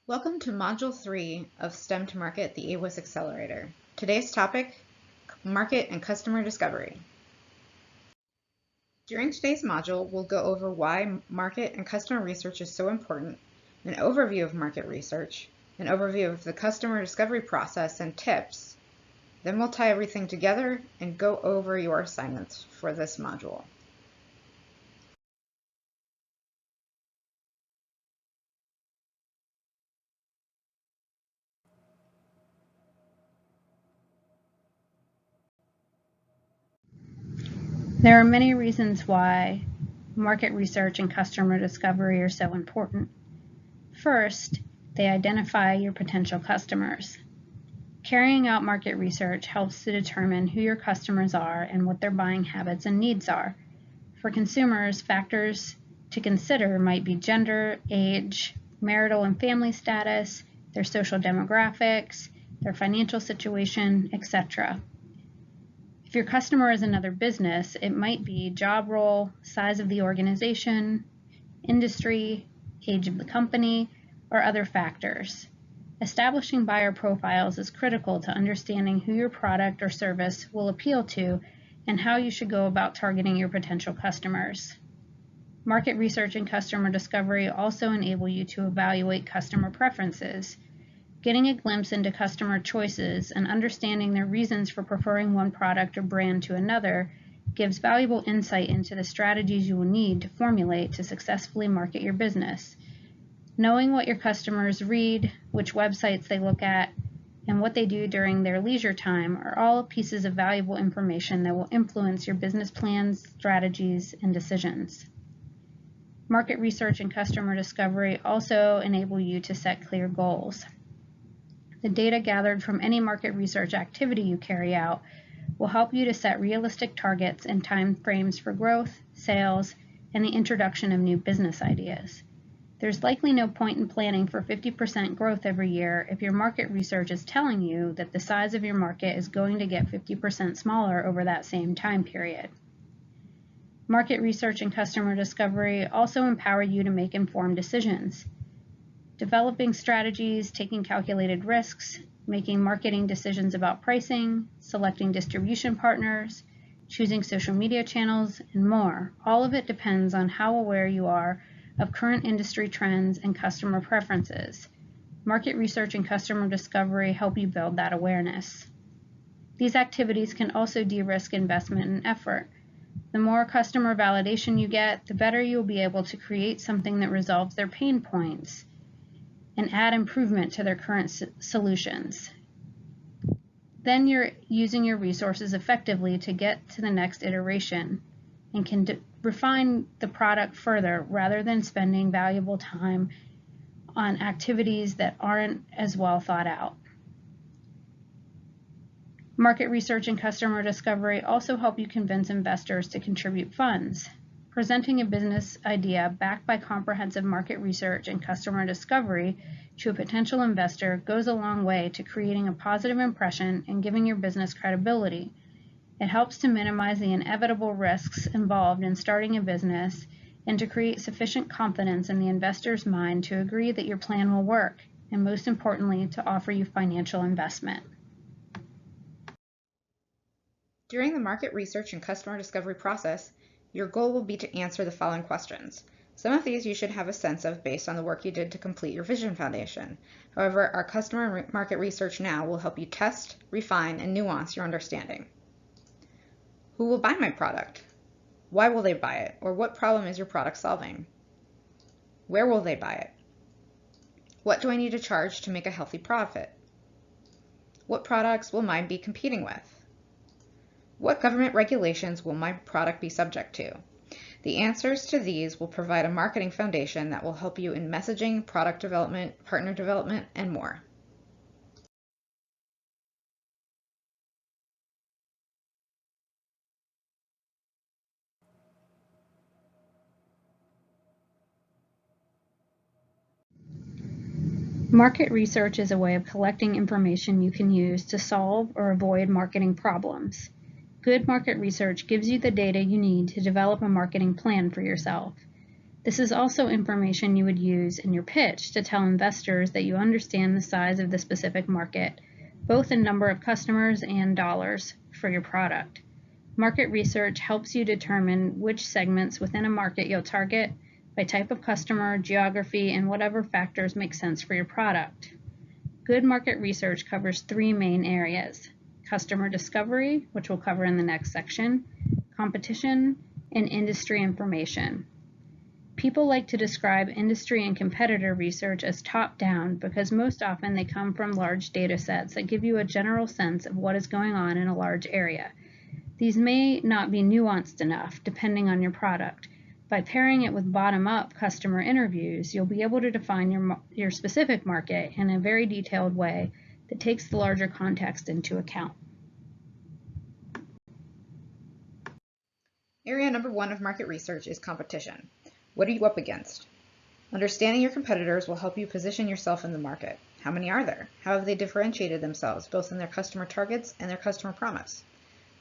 Welcome to Module 3 of STEM to Market, the AWS Accelerator. Today's topic, Market and Customer Discovery. During today's module, we'll go over why market and customer research is so important, an overview of market research, an overview of the customer discovery process and tips. Then we'll tie everything together and go over your assignments for this module. There are many reasons why market research and customer discovery are so important. First, they identify your potential customers. Carrying out market research helps to determine who your customers are and what their buying habits and needs are. For consumers, factors to consider might be gender, age, marital and family status, their social demographics, their financial situation, etc. If your customer is another business, it might be job role, size of the organization, industry, age of the company, or other factors. Establishing buyer profiles is critical to understanding who your product or service will appeal to and how you should go about targeting your potential customers. Market research and customer discovery also enable you to evaluate customer preferences. Getting a glimpse into customer choices and understanding their reasons for preferring one product or brand to another gives valuable insight into the strategies you will need to formulate to successfully market your business. Knowing what your customers read, which websites they look at, and what they do during their leisure time are all pieces of valuable information that will influence your business plans, strategies, and decisions. Market research and customer discovery also enable you to set clear goals. The data gathered from any market research activity you carry out will help you to set realistic targets and time frames for growth, sales, and the introduction of new business ideas. There's likely no point in planning for 50% growth every year if your market research is telling you that the size of your market is going to get 50% smaller over that same time period. Market research and customer discovery also empower you to make informed decisions. Developing strategies, taking calculated risks, making marketing decisions about pricing, selecting distribution partners, choosing social media channels, and more. All of it depends on how aware you are of current industry trends and customer preferences. Market research and customer discovery help you build that awareness. These activities can also de-risk investment and effort. The more customer validation you get, the better you'll be able to create something that resolves their pain points and add improvement to their current solutions. Then you're using your resources effectively to get to the next iteration and can refine the product further rather than spending valuable time on activities that aren't as well thought out. Market research and customer discovery also help you convince investors to contribute funds. Presenting a business idea backed by comprehensive market research and customer discovery to a potential investor goes a long way to creating a positive impression and giving your business credibility. It helps to minimize the inevitable risks involved in starting a business and to create sufficient confidence in the investor's mind to agree that your plan will work, and most importantly, to offer you financial investment. During the market research and customer discovery process, your goal will be to answer the following questions. Some of these you should have a sense of based on the work you did to complete your vision foundation. However, our customer market research now will help you test, refine, and nuance your understanding. Who will buy my product? Why will they buy it? Or what problem is your product solving? Where will they buy it? What do I need to charge to make a healthy profit? What products will mine be competing with? What government regulations will my product be subject to? The answers to these will provide a marketing foundation that will help you in messaging, product development, partner development, and more. Market research is a way of collecting information you can use to solve or avoid marketing problems. Good market research gives you the data you need to develop a marketing plan for yourself. This is also information you would use in your pitch to tell investors that you understand the size of the specific market, both in number of customers and dollars for your product. Market research helps you determine which segments within a market you'll target by type of customer, geography, and whatever factors make sense for your product. Good market research covers three main areas: customer discovery, which we'll cover in the next section, competition, and industry information. People like to describe industry and competitor research as top-down because most often they come from large data sets that give you a general sense of what is going on in a large area. These may not be nuanced enough depending on your product. By pairing it with bottom-up customer interviews, you'll be able to define your specific market in a very detailed way that takes the larger context into account. Area number 1 of market research is competition. What are you up against? Understanding your competitors will help you position yourself in the market. How many are there? How have they differentiated themselves, both in their customer targets and their customer promise?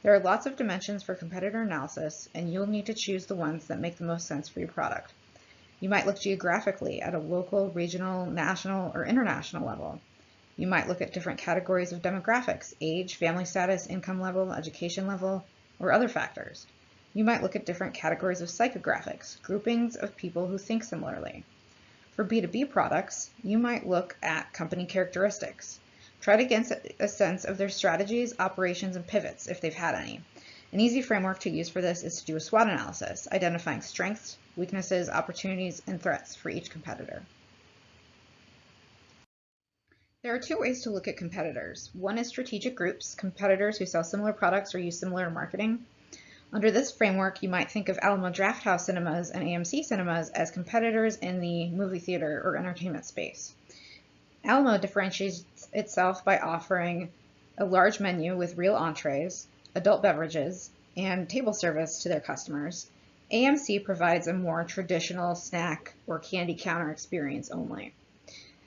There are lots of dimensions for competitor analysis, and you'll need to choose the ones that make the most sense for your product. You might look geographically at a local, regional, national, or international level. You might look at different categories of demographics: age, family status, income level, education level, or other factors. You might look at different categories of psychographics, groupings of people who think similarly. For B2B products, you might look at company characteristics. Try to get a sense of their strategies, operations, and pivots if they've had any. An easy framework to use for this is to do a SWOT analysis, identifying strengths, weaknesses, opportunities, and threats for each competitor. There are two ways to look at competitors. One is strategic groups, competitors who sell similar products or use similar marketing. Under this framework, you might think of Alamo Drafthouse Cinemas and AMC Cinemas as competitors in the movie theater or entertainment space. Alamo differentiates itself by offering a large menu with real entrees, adult beverages, and table service to their customers. AMC provides a more traditional snack or candy counter experience only.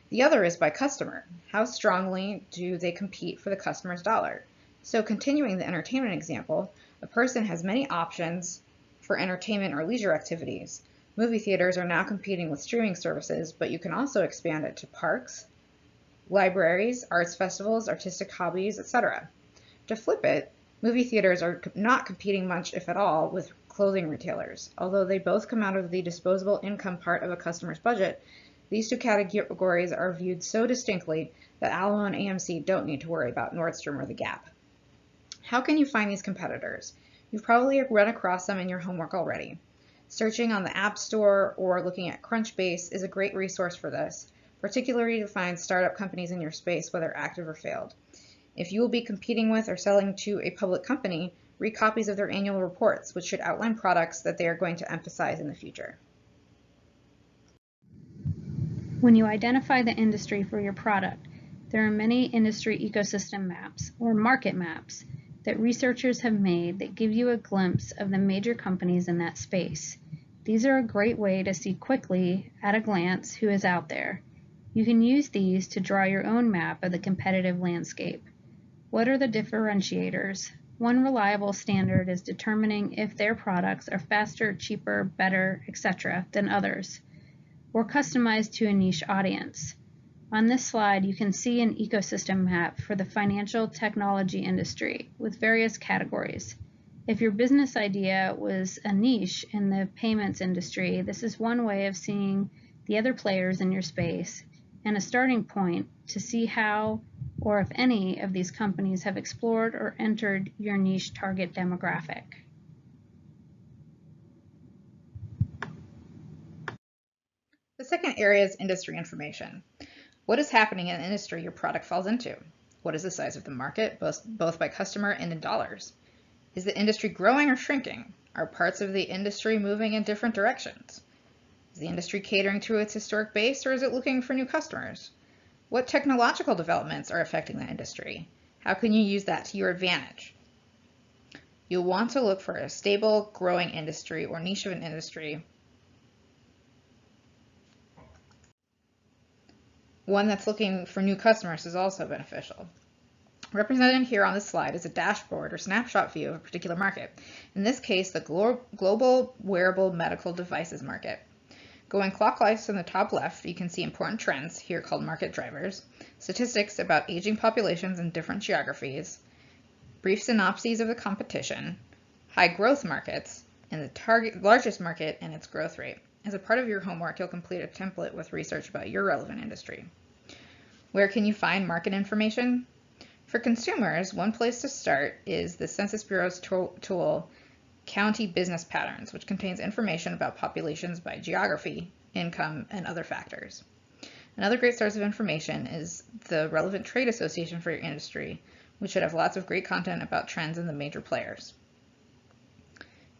The other is by customer. How strongly do they compete for the customer's dollar? So continuing the entertainment example, a person has many options for entertainment or leisure activities. Movie theaters are now competing with streaming services, but you can also expand it to parks, libraries, arts festivals, artistic hobbies, etc. To flip it, movie theaters are not competing much, if at all, with clothing retailers. Although they both come out of the disposable income part of a customer's budget, these two categories are viewed so distinctly that Alamo and AMC don't need to worry about Nordstrom or the Gap. How can you find these competitors? You've probably run across them in your homework already. Searching on the App Store or looking at Crunchbase is a great resource for this, particularly to find startup companies in your space, whether active or failed. If you will be competing with or selling to a public company, read copies of their annual reports, which should outline products that they are going to emphasize in the future. When you identify the industry for your product, there are many industry ecosystem maps, or market maps, that researchers have made that give you a glimpse of the major companies in that space. These are a great way to see quickly, at a glance, who is out there. You can use these to draw your own map of the competitive landscape. What are the differentiators? One reliable standard is determining if their products are faster, cheaper, better, etc. than others, or customized to a niche audience. On this slide, you can see an ecosystem map for the financial technology industry with various categories. If your business idea was a niche in the payments industry, this is one way of seeing the other players in your space and a starting point to see how or if any of these companies have explored or entered your niche target demographic. The second area is industry information. What is happening in the industry your product falls into? What is the size of the market, both by customer and in dollars? Is the industry growing or shrinking? Are parts of the industry moving in different directions? Is the industry catering to its historic base, or is it looking for new customers? What technological developments are affecting the industry? How can you use that to your advantage? You'll want to look for a stable, growing industry or niche of an industry, one that's looking for new customers is also beneficial. Represented here on this slide is a dashboard or snapshot view of a particular market. In this case, the global wearable medical devices market. Going clockwise from the top left, you can see important trends, here called market drivers, statistics about aging populations in different geographies, brief synopses of the competition, high growth markets, and the largest market and its growth rate. As a part of your homework, you'll complete a template with research about your relevant industry. Where can you find market information? For consumers, one place to start is the Census Bureau's tool, County Business Patterns, which contains information about populations by geography, income, and other factors. Another great source of information is the relevant trade association for your industry, which should have lots of great content about trends in the major players.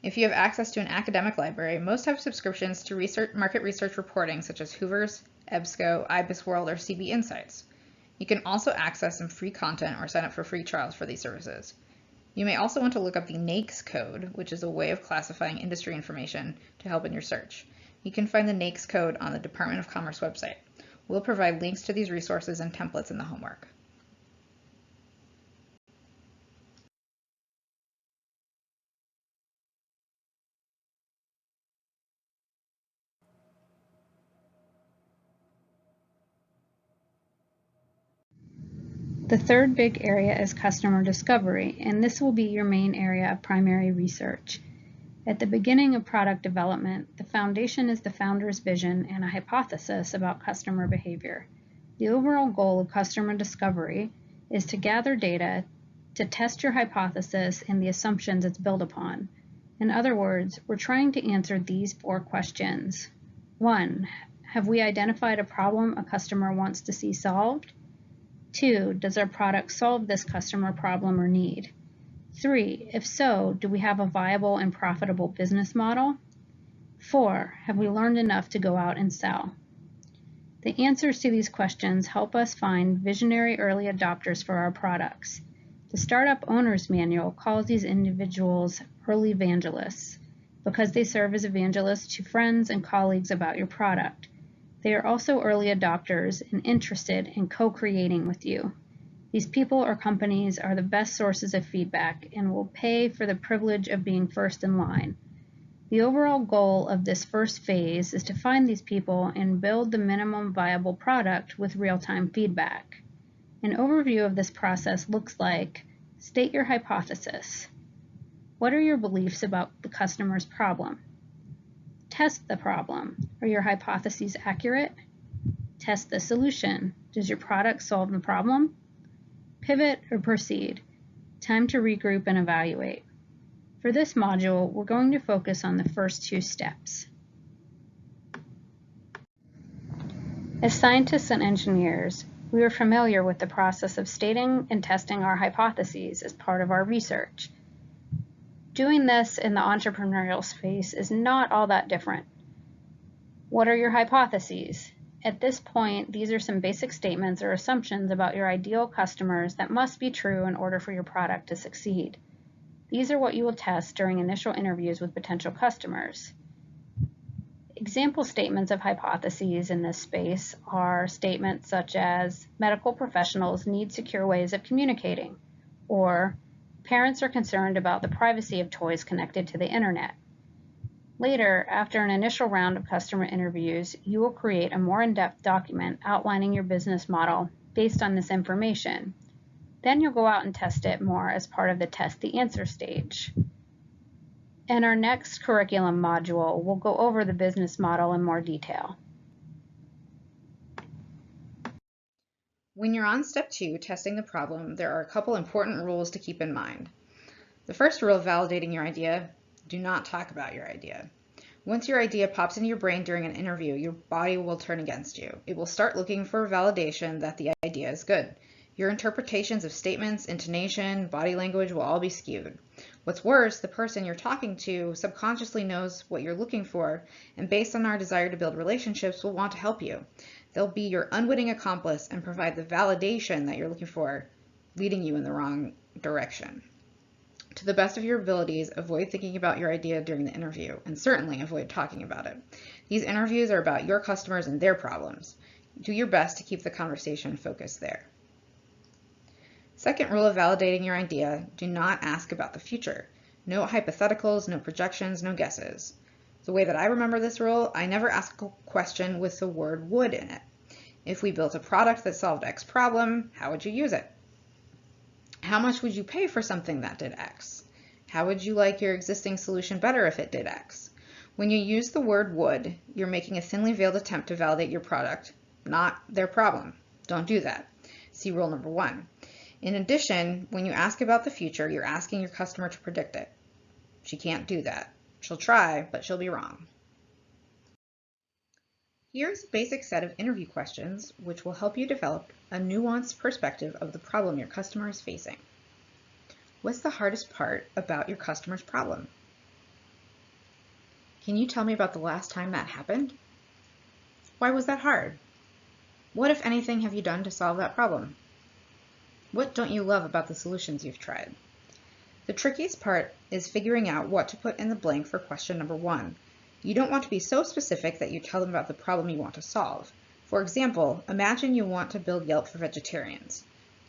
If you have access to an academic library, most have subscriptions to market research reporting such as Hoover's, EBSCO, IBISWorld, or CB Insights. You can also access some free content or sign up for free trials for these services. You may also want to look up the NAICS code, which is a way of classifying industry information to help in your search. You can find the NAICS code on the Department of Commerce website. We'll provide links to these resources and templates in the homework. The third big area is customer discovery, and this will be your main area of primary research. At the beginning of product development, the foundation is the founder's vision and a hypothesis about customer behavior. The overall goal of customer discovery is to gather data to test your hypothesis and the assumptions it's built upon. In other words, we're trying to answer these 4 questions. 1. Have we identified a problem a customer wants to see solved? 2. Does our product solve this customer problem or need? 3. If so, do we have a viable and profitable business model? 4. Have we learned enough to go out and sell? The answers to these questions help us find visionary early adopters for our products. The Startup Owner's Manual calls these individuals early evangelists because they serve as evangelists to friends and colleagues about your product. They are also early adopters and interested in co-creating with you. These people or companies are the best sources of feedback and will pay for the privilege of being first in line. The overall goal of this first phase is to find these people and build the minimum viable product with real-time feedback. An overview of this process looks like: state your hypothesis. What are your beliefs about the customer's problem? Test the problem. Are your hypotheses accurate? Test the solution. Does your product solve the problem? Pivot or proceed. Time to regroup and evaluate. For this module, we're going to focus on the first 2 steps. As scientists and engineers, we are familiar with the process of stating and testing our hypotheses as part of our research. Doing this in the entrepreneurial space is not all that different. What are your hypotheses? At this point, these are some basic statements or assumptions about your ideal customers that must be true in order for your product to succeed. These are what you will test during initial interviews with potential customers. Example statements of hypotheses in this space are statements such as medical professionals need secure ways of communicating, or parents are concerned about the privacy of toys connected to the internet. Later, after an initial round of customer interviews, you will create a more in-depth document outlining your business model based on this information. Then you'll go out and test it more as part of the test the answer stage. In our next curriculum module, we'll go over the business model in more detail. When you're on step 2, testing the problem, there are a couple important rules to keep in mind. The first rule of validating your idea: do not talk about your idea. Once your idea pops into your brain during an interview, your body will turn against you. It will start looking for validation that the idea is good. Your interpretations of statements, intonation, body language will all be skewed. What's worse, the person you're talking to subconsciously knows what you're looking for, and based on our desire to build relationships, will want to help you. They'll be your unwitting accomplice and provide the validation that you're looking for, leading you in the wrong direction. To the best of your abilities, avoid thinking about your idea during the interview, and certainly avoid talking about it. These interviews are about your customers and their problems. Do your best to keep the conversation focused there. Second rule of validating your idea: do not ask about the future. No hypotheticals, no projections, no guesses. The way that I remember this rule, I never ask a question with the word would in it. If we built a product that solved X problem, how would you use it? How much would you pay for something that did X? How would you like your existing solution better if it did X? When you use the word would, you're making a thinly veiled attempt to validate your product, not their problem. Don't do that. See rule number 1. In addition, when you ask about the future, you're asking your customer to predict it. She can't do that. She'll try, but she'll be wrong. Here's a basic set of interview questions which will help you develop a nuanced perspective of the problem your customer is facing. What's the hardest part about your customer's problem? Can you tell me about the last time that happened? Why was that hard? What, if anything, have you done to solve that problem? What don't you love about the solutions you've tried? The trickiest part is figuring out what to put in the blank for question number 1. You don't want to be so specific that you tell them about the problem you want to solve. For example, imagine you want to build Yelp for vegetarians.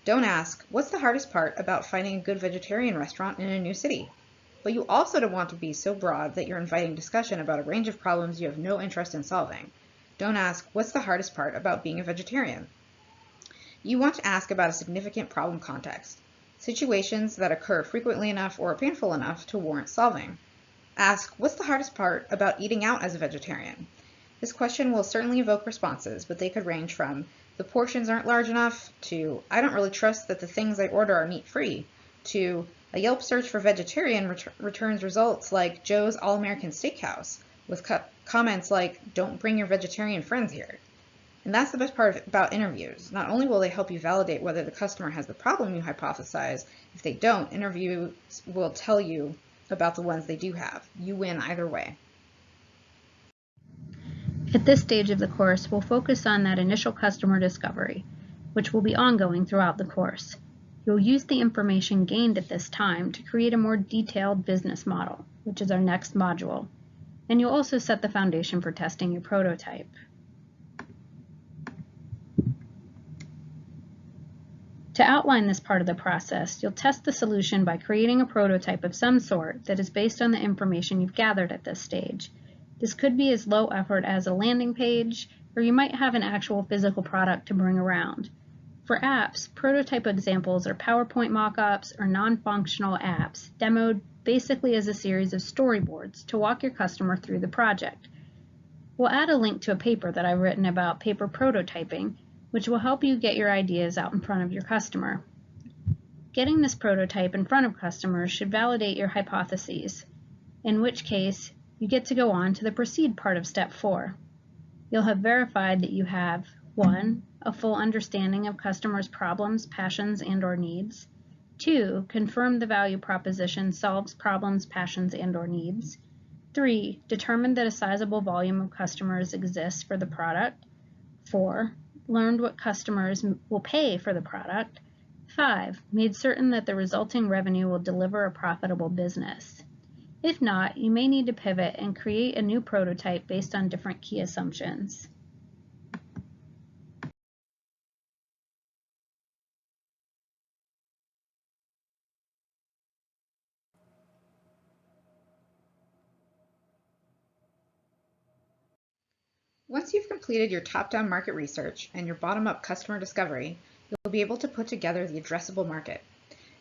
Don't ask, what's the hardest part about finding a good vegetarian restaurant in a new city? But you also don't want to be so broad that you're inviting discussion about a range of problems you have no interest in solving. Don't ask, what's the hardest part about being a vegetarian? You want to ask about a significant problem context, situations that occur frequently enough or painful enough to warrant solving. Ask, what's the hardest part about eating out as a vegetarian? This question will certainly evoke responses, but they could range from, the portions aren't large enough, to, I don't really trust that the things I order are meat-free, to, a Yelp search for vegetarian returns results like Joe's All-American Steakhouse, with comments like, don't bring your vegetarian friends here. And that's the best part about interviews. Not only will they help you validate whether the customer has the problem you hypothesize, if they don't, interviews will tell you about the ones they do have. You win either way. At this stage of the course, we'll focus on that initial customer discovery, which will be ongoing throughout the course. You'll use the information gained at this time to create a more detailed business model, which is our next module. And you'll also set the foundation for testing your prototype. To outline this part of the process, you'll test the solution by creating a prototype of some sort that is based on the information you've gathered at this stage. This could be as low effort as a landing page, or you might have an actual physical product to bring around. For apps, prototype examples are PowerPoint mockups or non-functional apps, demoed basically as a series of storyboards to walk your customer through the project. We'll add a link to a paper that I've written about paper prototyping, which will help you get your ideas out in front of your customer. Getting this prototype in front of customers should validate your hypotheses, in which case you get to go on to the proceed part of step 4. You'll have verified that you have 1. A full understanding of customers' problems, passions, and/or needs. 2. Confirm the value proposition solves problems, passions, and/or needs. 3. Determined that a sizable volume of customers exists for the product. 4. Learned what customers will pay for the product. 5. Made certain that the resulting revenue will deliver a profitable business. If not, you may need to pivot and create a new prototype based on different key assumptions. Once you've completed your top-down market research and your bottom-up customer discovery, you'll be able to put together the addressable market.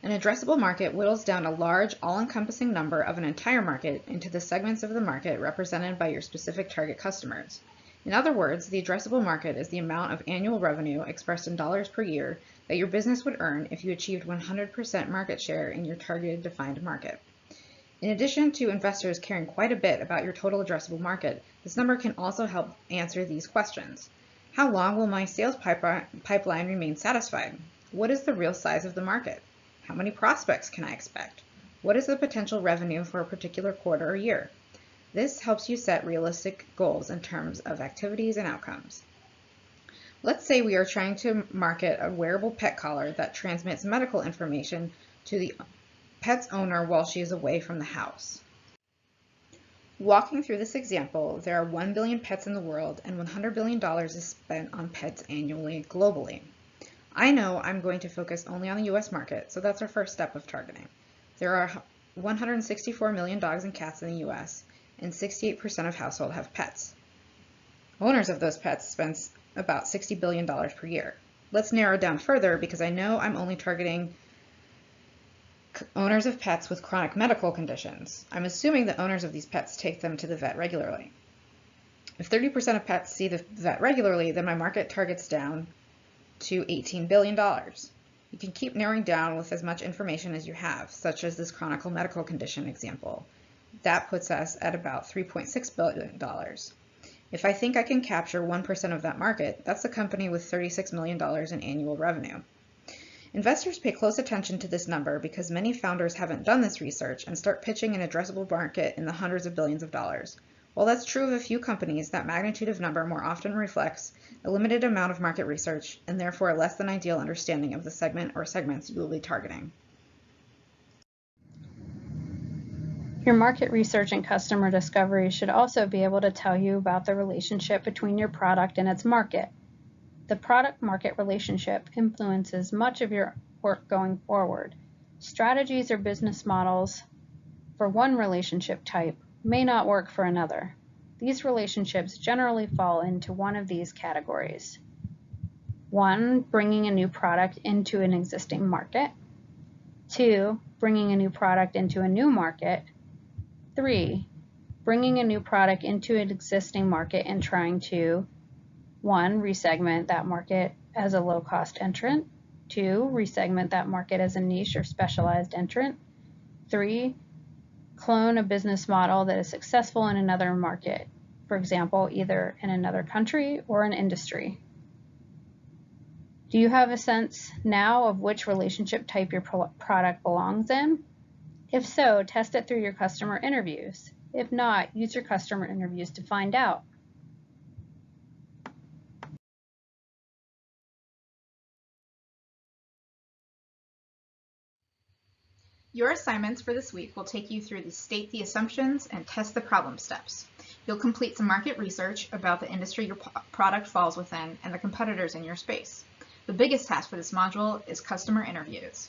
An addressable market whittles down a large, all-encompassing number of an entire market into the segments of the market represented by your specific target customers. In other words, the addressable market is the amount of annual revenue expressed in dollars per year that your business would earn if you achieved 100% market share in your targeted defined market. In addition to investors caring quite a bit about your total addressable market, this number can also help answer these questions. How long will my sales pipeline remain satisfied? What is the real size of the market? How many prospects can I expect? What is the potential revenue for a particular quarter or year? This helps you set realistic goals in terms of activities and outcomes. Let's say we are trying to market a wearable pet collar that transmits medical information to the pet's owner while she is away from the house. Walking through this example, there are 1 billion pets in the world and $100 billion is spent on pets annually globally. I know I'm going to focus only on the US market, so that's our first step of targeting. There are 164 million dogs and cats in the US, and 68% of households have pets. Owners of those pets spend about $60 billion per year. Let's narrow down further because I know I'm only targeting owners of pets with chronic medical conditions. I'm assuming that owners of these pets take them to the vet regularly. If 30% of pets see the vet regularly, then my market targets down to $18 billion. You can keep narrowing down with as much information as you have, such as this chronic medical condition example. That puts us at about $3.6 billion. If I think I can capture 1% of that market, that's a company with $36 million in annual revenue. Investors pay close attention to this number because many founders haven't done this research and start pitching an addressable market in the hundreds of billions of dollars. While that's true of a few companies, that magnitude of number more often reflects a limited amount of market research and therefore a less than ideal understanding of the segment or segments you will be targeting. Your market research and customer discovery should also be able to tell you about the relationship between your product and its market. The product-market relationship influences much of your work going forward. Strategies or business models for one relationship type may not work for another. These relationships generally fall into one of these categories. 1, bringing a new product into an existing market. 2, bringing a new product into a new market. 3, bringing a new product into an existing market and trying to 1, resegment that market as a low-cost entrant. 2, resegment that market as a niche or specialized entrant. 3, clone a business model that is successful in another market, for example, either in another country or an industry. Do you have a sense now of which relationship type your product belongs in? If so, test it through your customer interviews. If not, use your customer interviews to find out. Your assignments for this week will take you through state the assumptions and test the problem steps. You'll complete some market research about the industry your product falls within and the competitors in your space. The biggest task for this module is customer interviews.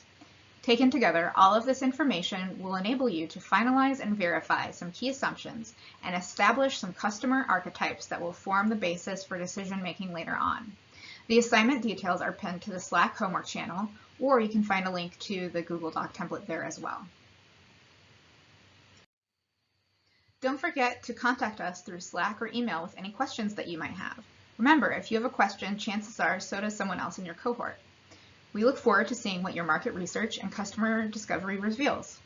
Taken together, all of this information will enable you to finalize and verify some key assumptions and establish some customer archetypes that will form the basis for decision making later on. The assignment details are pinned to the Slack homework channel, or you can find a link to the Google Doc template there as well. Don't forget to contact us through Slack or email with any questions that you might have. Remember, if you have a question, chances are so does someone else in your cohort. We look forward to seeing what your market research and customer discovery reveals.